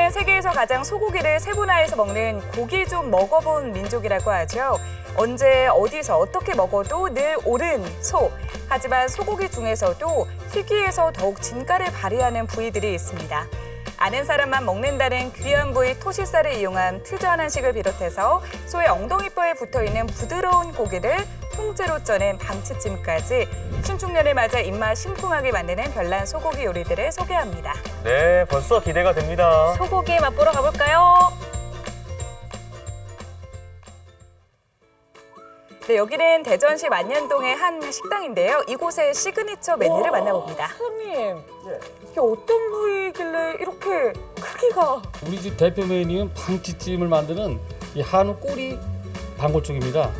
우리는 세계에서 가장 소고기를 세분화해서 먹는 고기 좀 먹어본 민족이라고 하죠. 언제 어디서 어떻게 먹어도 늘 옳은 소. 하지만 소고기 중에서도 희귀해서 더욱 진가를 발휘하는 부위들이 있습니다. 아는 사람만 먹는다는 귀한 부위 토시살을 이용한 퓨전 한식을 비롯해서 소의 엉덩이뼈에 붙어있는 부드러운 고기를 통째로 쪄낸 방치찜까지 신축년을 맞아 입맛 심쿵하게 만드는 별난 소고기 요리들을 소개합니다. 네, 벌써 기대가 됩니다. 소고기 맛보러 가볼까요? 네, 여기는 대전시 만년동의 한 식당인데요. 이곳의 시그니처 메뉴를 만나봅니다. 사장님, 이게 어떤 부위길래 이렇게 크기가? 우리 집 대표 메뉴는 방치찜을 만드는 이 한우 꼬리 방골죽입니다.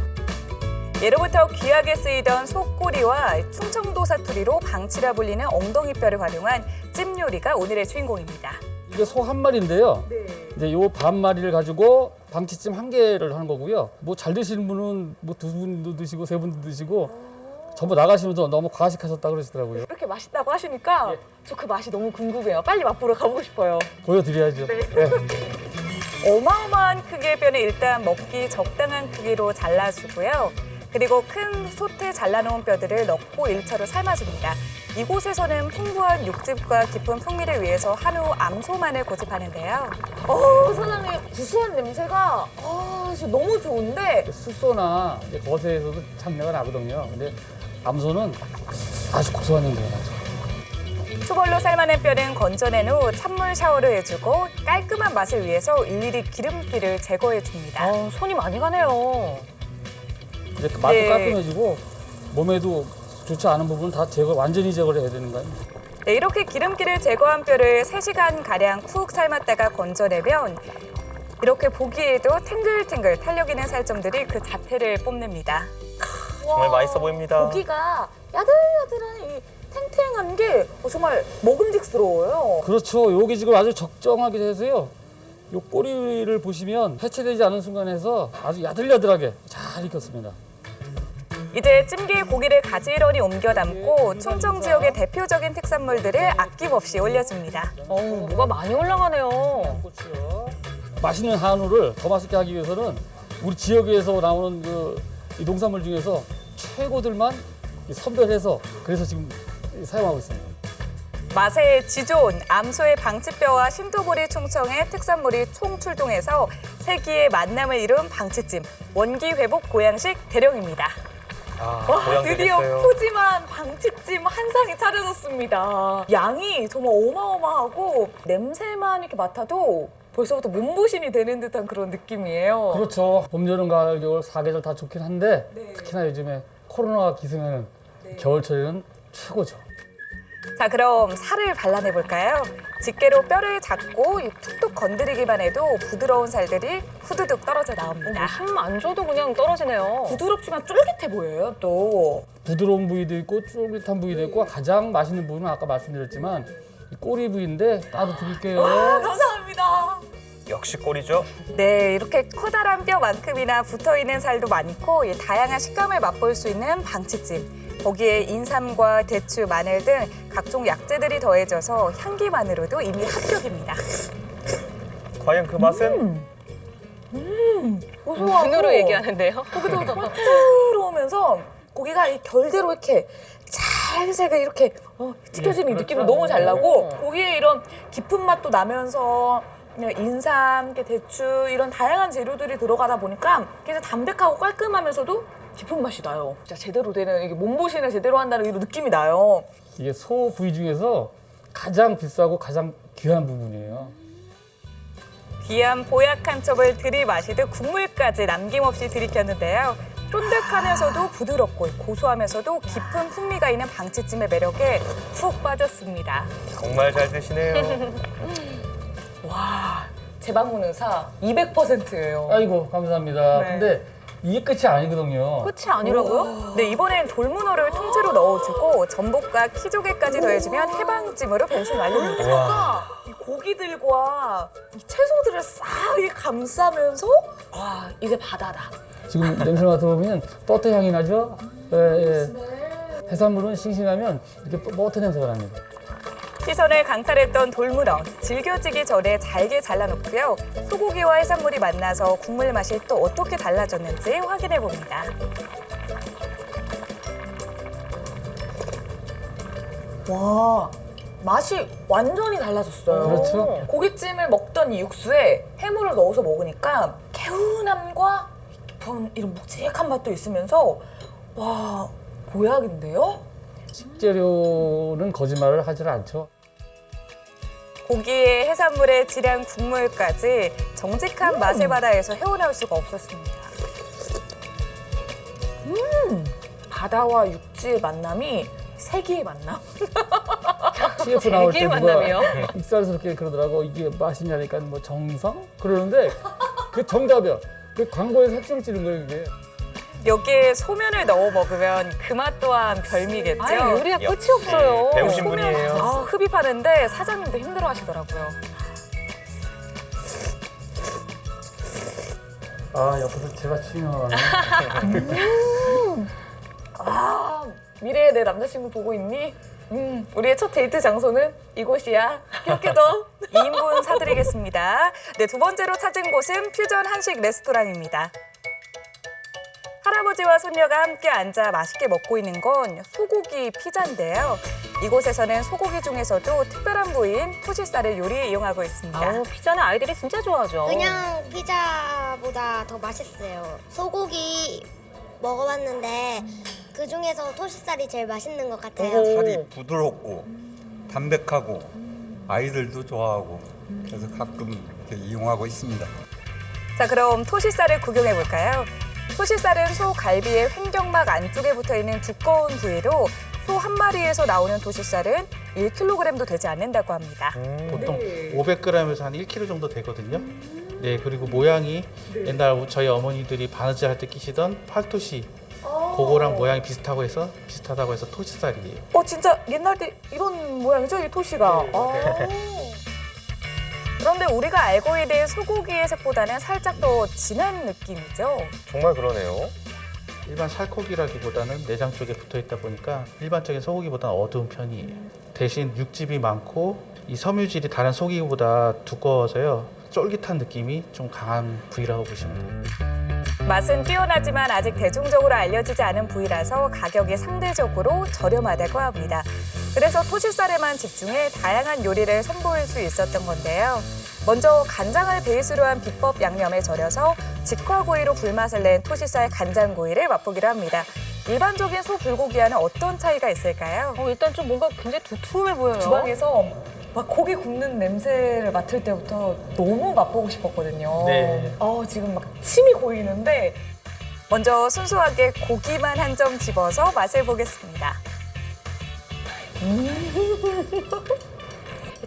예로부터 귀하게 쓰이던 소꼬리와 충청도 사투리로 방치라 불리는 엉덩이뼈를 활용한 찜 요리가 오늘의 주인공입니다. 이게 소 한 마리인데요. 네. 이제 요 반 마리를 가지고 방치찜 한 개를 하는 거고요. 뭐 잘 드시는 분은 뭐 두 분도 드시고 세 분도 드시고 전부 나가시는 분도 너무 과식하셨다 그러시더라고요. 이렇게 맛있다고 하시니까 저 그 맛이 너무 궁금해요. 빨리 맛보러 가보고 싶어요. 보여드려야죠. 네. 어마어마한 크기의 뼈는 일단 먹기 적당한 크기로 잘라주고요. 그리고 큰 솥에 잘라놓은 뼈들을 넣고 1차로 삶아줍니다. 이곳에서는 풍부한 육즙과 깊은 풍미를 위해서 한우 암소만을 고집하는데요. 사장님, 구수한 냄새가 진짜 너무 좋은데 숯소나 이제 거세에서도 장내가 나거든요. 근데 암소는 아주 고소한 냄새가 나죠. 초벌로 삶아낸 뼈는 건져낸 후 찬물 샤워를 해주고 깔끔한 맛을 위해서 일일이 기름기를 제거해줍니다. 손이 많이 가네요. 이제 맛도 네. 깔끔해지고 몸에도 좋지 않은 부분은 다 완전히 제거를 해야 되는 거예요. 네, 이렇게 기름기를 제거한 뼈를 3시간가량 푹 삶았다가 건져내면 이렇게 보기에도 탱글탱글 탄력 있는 살점들이 그 자태를 뽐냅니다. 정말 맛있어 보입니다. 고기가 야들야들한 이 탱탱한 게 정말 먹음직스러워요. 그렇죠. 여기 지금 아주 적정하게 돼서요. 요 꼬리를 보시면 해체되지 않은 순간에서 아주 야들야들하게 잘 익혔습니다. 이제 찜기에 고기를 가지런히 옮겨 담고 충청 지역의 대표적인 특산물들을 아낌없이 올려줍니다. 뭐가 많이 올라가네요. 고추요. 맛있는 한우를 더 맛있게 하기 위해서는 우리 지역에서 나오는 이 농산물 중에서 최고들만 선별해서 그래서 지금 사용하고 있습니다. 맛의 지존, 암소의 방치뼈와 신도보리 충청의 특산물이 총출동해서 세기의 만남을 이룬 방치찜, 원기 회복 보양식 대령입니다. 와, 드디어 보양되겠어요. 푸짐한 방치찜 한 상이 차려졌습니다. 양이 정말 어마어마하고 냄새만 이렇게 맡아도 벌써부터 몸보신이 되는 듯한 그런 느낌이에요. 그렇죠. 봄, 여름, 가을, 겨울 사계절 다 좋긴 한데 특히나 요즘에 코로나가 기승하는 겨울철에는 최고죠. 자, 그럼 살을 발라내 볼까요? 집게로 뼈를 잡고 툭툭 건드리기만 해도 부드러운 살들이 후두둑 떨어져 나옵니다. 힘 안 줘도 그냥 떨어지네요. 부드럽지만 쫄깃해 보여요, 또. 부드러운 부위도 있고 쫄깃한 부위도 있고 가장 맛있는 부분은 아까 말씀드렸지만 이 꼬리 부위인데 따로 드릴게요. 감사합니다. 역시 꼴이죠. 네, 이렇게 커다란 뼈만큼이나 붙어있는 살도 많고 다양한 식감을 맛볼 수 있는 방치찜. 거기에 인삼과 대추, 마늘 등 각종 약재들이 더해져서 향기만으로도 이미 합격입니다. 과연 그 맛은? 고소하고 눈으로 얘기하는데요. 고기도 부드러우면서 고기가 이 결대로 이렇게 살살 이렇게 튀겨지는 이 느낌이 너무 잘 나고 고기에 이런 깊은 맛도 나면서 그냥 인삼, 대추 이런 다양한 재료들이 들어가다 보니까 그래서 담백하고 깔끔하면서도 깊은 맛이 나요. 진짜 제대로 되는 이게 몸보신을 제대로 한다는 이런 느낌이 나요. 이게 소 부위 중에서 가장 비싸고 가장 귀한 부분이에요. 귀한 보약 한 첩을 들이마시듯 국물까지 남김없이 들이켰는데요. 쫀득하면서도 부드럽고 고소하면서도 깊은 풍미가 있는 방치찜의 매력에 푹 빠졌습니다. 정말 잘 드시네요. 와, 제 방문 의사 200%예요. 아이고 감사합니다. 네. 근데 이게 끝이 아니거든요. 끝이 아니라고요? 네, 이번엔 돌문어를 통째로 넣어주고 전복과 키조개까지 더해주면 해방찜으로 변신 완료입니다. 와. 이 고기들과 이 채소들을 싹 이렇게 감싸면서 와, 이제 바다다. 지금 냄새 맡아보면 버터 향이 나죠? 예, 예. 해산물은 싱싱하면 이렇게 버터 냄새가 납니다. 시선을 강탈했던 돌문어, 질겨지기 전에 잘게 잘라놓고요. 소고기와 해산물이 만나서 국물 맛이 또 어떻게 달라졌는지 확인해 봅니다. 와, 맛이 완전히 달라졌어요. 그렇죠. 고깃찜을 먹던 이 육수에 해물을 넣어서 먹으니까 개운함과 깊은 이런 묵직한 맛도 있으면서 와, 보약인데요? 식재료는 거짓말을 하질 않죠. 고기에 해산물의 질양 국물까지 정직한 맛의 바다에서 헤어나올 수가 없었습니다. 바다와 육지의 만남이 세기의 만남? CF 나올 때 되게 누가 만남이요? 익살스럽게 그러더라고. 이게 맛있냐니까 뭐 정성? 그러는데 그 정답이야. 그 광고에서 핵심을 찌른 거예요, 이게. 여기에 소면을 넣어 먹으면 그 맛 또한 별미겠죠. 아니, 요리가 끝이 없어요. 네, 배우신 분이에요. 아, 흡입하는데 사장님도 힘들어하시더라고요. 아, 옆에서 제가 추임하네. 아, 미래의 내 남자친구 보고 있니? 우리의 첫 데이트 장소는 이곳이야. 기억해둬. 2인분 사드리겠습니다. 네, 두 번째로 찾은 곳은 퓨전 한식 레스토랑입니다. 할아버지와 손녀가 함께 앉아 맛있게 먹고 있는 건 소고기 피자인데요. 이곳에서는 소고기 중에서도 특별한 부위인 토시살을 요리에 이용하고 있습니다. 아우, 피자는 아이들이 진짜 좋아하죠. 그냥 피자보다 더 맛있어요. 소고기 먹어봤는데 그 중에서 토시살이 제일 맛있는 것 같아요. 살이 부드럽고 담백하고 아이들도 좋아하고 그래서 가끔 이렇게 이용하고 있습니다. 자, 그럼 토시살을 구경해 볼까요? 토시살은 소 갈비의 횡격막 안쪽에 붙어있는 두꺼운 부위로 소 한 마리에서 나오는 토시살은 1kg도 되지 않는다고 합니다. 보통 500g에서 한 1kg 정도 되거든요. 네, 그리고 모양이 옛날 저희 어머니들이 바느질 할 때 끼시던 팔토시 그거랑 모양이 비슷하다고 해서 토시살이에요. 진짜 옛날에 이런 모양이죠, 이 토시가. 그런데 우리가 알고 있는 소고기의 색보다는 살짝 더 진한 느낌이죠. 정말 그러네요. 일반 살코기라기보다는 내장 쪽에 붙어 있다 보니까 일반적인 소고기보다는 어두운 편이에요. 대신 육즙이 많고 이 섬유질이 다른 소고기보다 두꺼워서요. 쫄깃한 느낌이 좀 강한 부위라고 보시면 돼요. 맛은 뛰어나지만 아직 대중적으로 알려지지 않은 부위라서 가격이 상대적으로 저렴하다고 합니다. 그래서 토시살에만 집중해 다양한 요리를 선보일 수 있었던 건데요. 먼저 간장을 베이스로 한 비법 양념에 절여서 직화구이로 불맛을 낸 토시살 간장구이를 맛보기로 합니다. 일반적인 소 불고기와는 어떤 차이가 있을까요? 일단 좀 뭔가 굉장히 두툼해 보여요. 주방에서 막 고기 굽는 냄새를 맡을 때부터 너무 맛보고 싶었거든요. 네. 지금 막 침이 고이는데 먼저 순수하게 고기만 한 점 집어서 맛을 보겠습니다.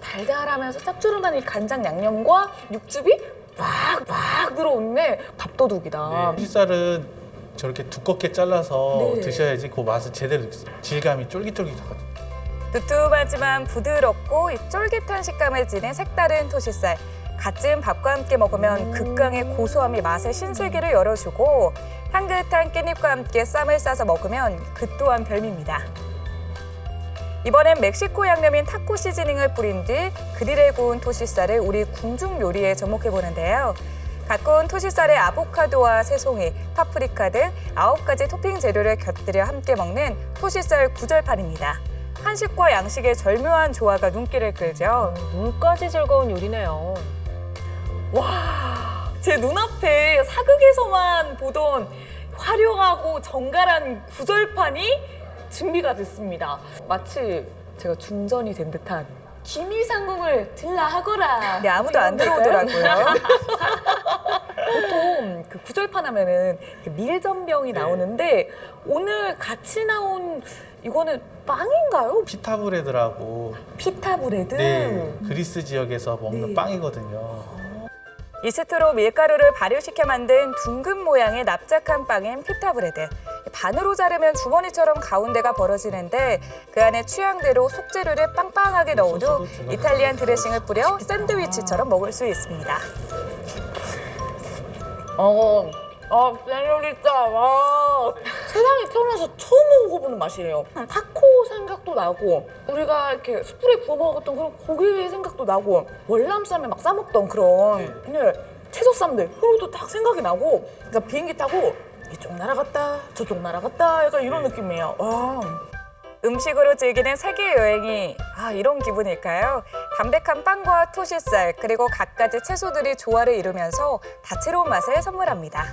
달달하면서 짭조름한 이 간장 양념과 육즙이 막 들어오는데 밥도둑이다. 토시살은 저렇게 두껍게 잘라서 네. 드셔야지 그 맛을 제대로 질감이 쫄깃쫄깃하거든요. 두툼하지만 부드럽고 이 쫄깃한 식감을 지닌 색다른 토시살. 갓 지은 밥과 함께 먹으면 극강의 고소함이 맛의 신세계를 열어주고 향긋한 깻잎과 함께 쌈을 싸서 먹으면 그 또한 별미입니다. 이번엔 멕시코 양념인 타코 시즈닝을 뿌린 뒤 그릴에 구운 토시살을 우리 궁중 요리에 접목해보는데요. 갓 구운 토시살에 아보카도와 새송이, 파프리카 등 9가지 토핑 재료를 곁들여 함께 먹는 토시살 구절판입니다. 한식과 양식의 절묘한 조화가 눈길을 끌죠. 눈까지 즐거운 요리네요. 와, 제 눈앞에 사극에서만 보던 화려하고 정갈한 구절판이 준비가 됐습니다. 마치 제가 중전이 된 듯한 김이상궁을 들라 하거라. 네, 아무도 안 들어오더라고요. 보통 그 구절판 하면은 그 밀전병이 나오는데 오늘 같이 나온 이거는 빵인가요? 피타브레드라고 피타브레드. 네, 그리스 지역에서 먹는 네. 빵이거든요. 이스트로 밀가루를 발효시켜 만든 둥근 모양의 납작한 빵인 피타브레드. 반으로 자르면 주머니처럼 가운데가 벌어지는데 그 안에 취향대로 속재료를 빵빵하게 넣어도 이탈리안 드레싱을 뿌려 샌드위치처럼 먹을 수 있습니다. 세뇨리타, 와, 세상에 태어나서 처음 먹어보는 맛이에요. 타코 생각도 나고 우리가 이렇게 숯불에 구워 먹었던 그런 고기 생각도 나고 월남쌈에 막 싸먹던 그런 네, 채소쌈들 그것도 딱 생각이 나고 그러니까 비행기 타고 이쪽 나라 갔다 저쪽 나라 갔다 약간 이런 느낌이에요. 와. 음식으로 즐기는 세계 여행이 이런 기분일까요? 담백한 빵과 토시살 그리고 갖가지 채소들이 조화를 이루면서 다채로운 맛을 선물합니다.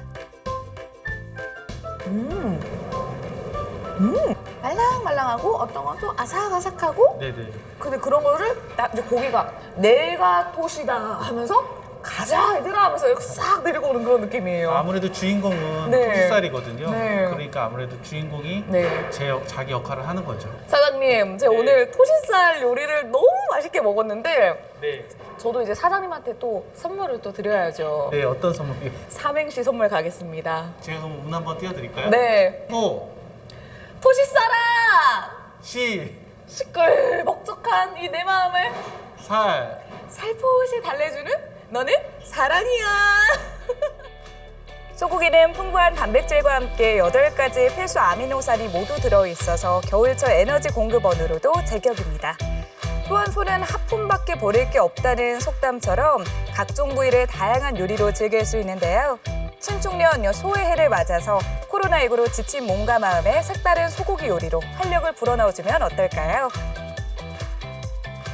말랑말랑하고 어떤 건 또 아삭아삭하고 네네. 근데 그런 거를 이제 고기가 내가 토시다 하면서 가자 얘들아 하면서 이렇게 싹 내리고 오는 그런 느낌이에요. 아무래도 주인공은 네. 토시살이거든요. 네. 그러니까 아무래도 주인공이 네. 자기 역할을 하는 거죠. 사장님, 제가 네. 오늘 토시살 요리를 너무 맛있게 먹었는데 네. 저도 이제 사장님한테 또 선물을 또 드려야죠. 네, 어떤 선물이? 삼행시 선물 가겠습니다. 제가 그럼 운 한번 띄워드릴까요? 네. 토시살아! 시끌벅적한 이 내 마음을 살포시 달래주는 너는 사랑이야. 소고기는 풍부한 단백질과 함께 8가지 필수 아미노산이 모두 들어있어서 겨울철 에너지 공급원으로도 제격입니다. 또한 소는 하품밖에 버릴 게 없다는 속담처럼 각종 부위를 다양한 요리로 즐길 수 있는데요. 신축년 소해해를 맞아서 코로나19로 지친 몸과 마음에 색다른 소고기 요리로 활력을 불어넣어주면 어떨까요?